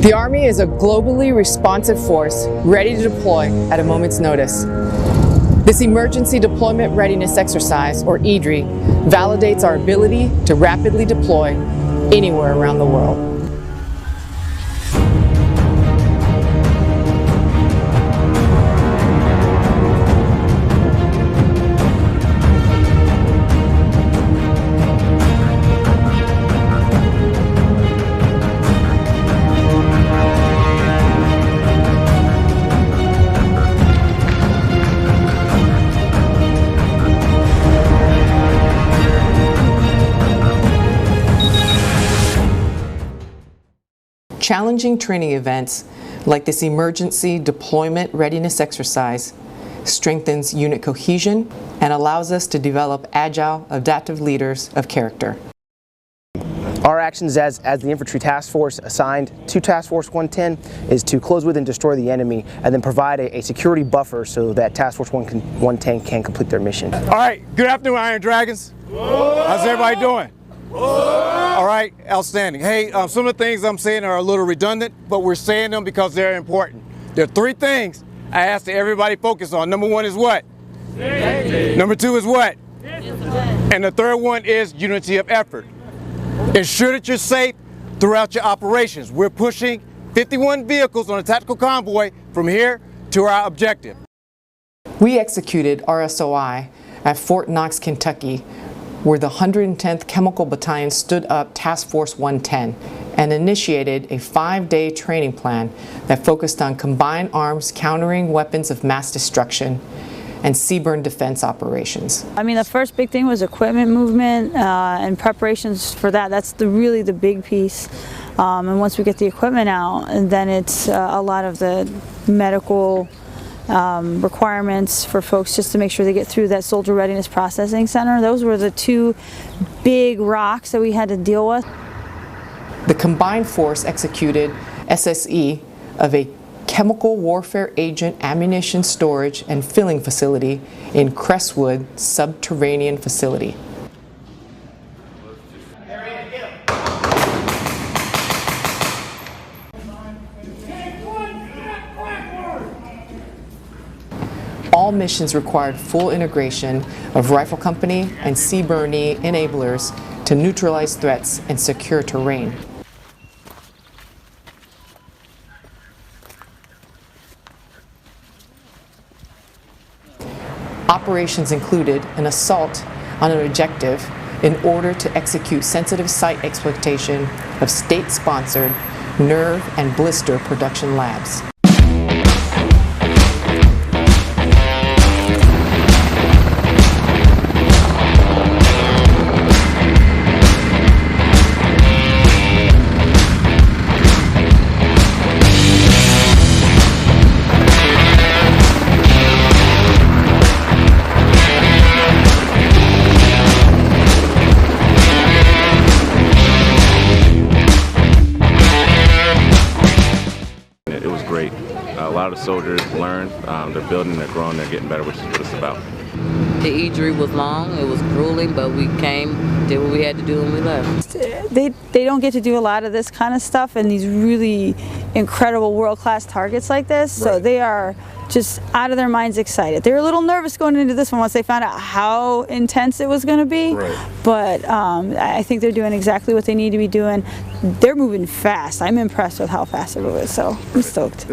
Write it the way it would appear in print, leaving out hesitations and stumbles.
The Army is a globally responsive force ready to deploy at a moment's notice. This Emergency Deployment Readiness Exercise, or EDRE, validates our ability to rapidly deploy anywhere around the world. Challenging training events like this Emergency Deployment Readiness Exercise strengthens unit cohesion and allows us to develop agile, adaptive leaders of character. Our actions as the infantry task force assigned to Task Force 110 is to close with and destroy the enemy and then provide a security buffer so that Task Force 110 can complete their mission. All right, good afternoon, Iron Dragons. How's everybody doing? All right, outstanding. Hey, some of the things I'm saying are a little redundant, but we're saying them because they're important. There are three things I ask that everybody focus on. Number one is what? Safety. Number two is what? Discipline. And the third one is unity of effort. Ensure that you're safe throughout your operations. We're pushing 51 vehicles on a tactical convoy from here to our objective. We executed RSOI at Fort Knox, Kentucky, where the 110th Chemical Battalion stood up Task Force 110 and initiated a 5-day training plan that focused on combined arms countering weapons of mass destruction and seaborne defense operations. I mean, the first big thing was equipment movement and preparations for that. That's really the big piece. And once we get the equipment out, and then it's a lot of the medical requirements for folks just to make sure they get through that Soldier Readiness Processing Center. Those were the two big rocks that we had to deal with. The combined force executed SSE of a chemical warfare agent ammunition storage and filling facility in Crestwood subterranean facility. All missions required full integration of rifle company and seaborne enablers to neutralize threats and secure terrain. Operations included an assault on an objective in order to execute sensitive site exploitation of state-sponsored nerve and blister production labs. A lot of soldiers learned, they're building, they're growing, they're getting better, which is what it's about. The EDRE was long, it was grueling, but we came, did what we had to do, and we left. They don't get to do a lot of this kind of stuff and these really incredible world-class targets like this, so they are just out of their minds excited. They were a little nervous going into this one once they found out how intense it was going to be, but I think they're doing exactly what they need to be doing. They're moving fast. I'm impressed with how fast they're moving, so I'm stoked.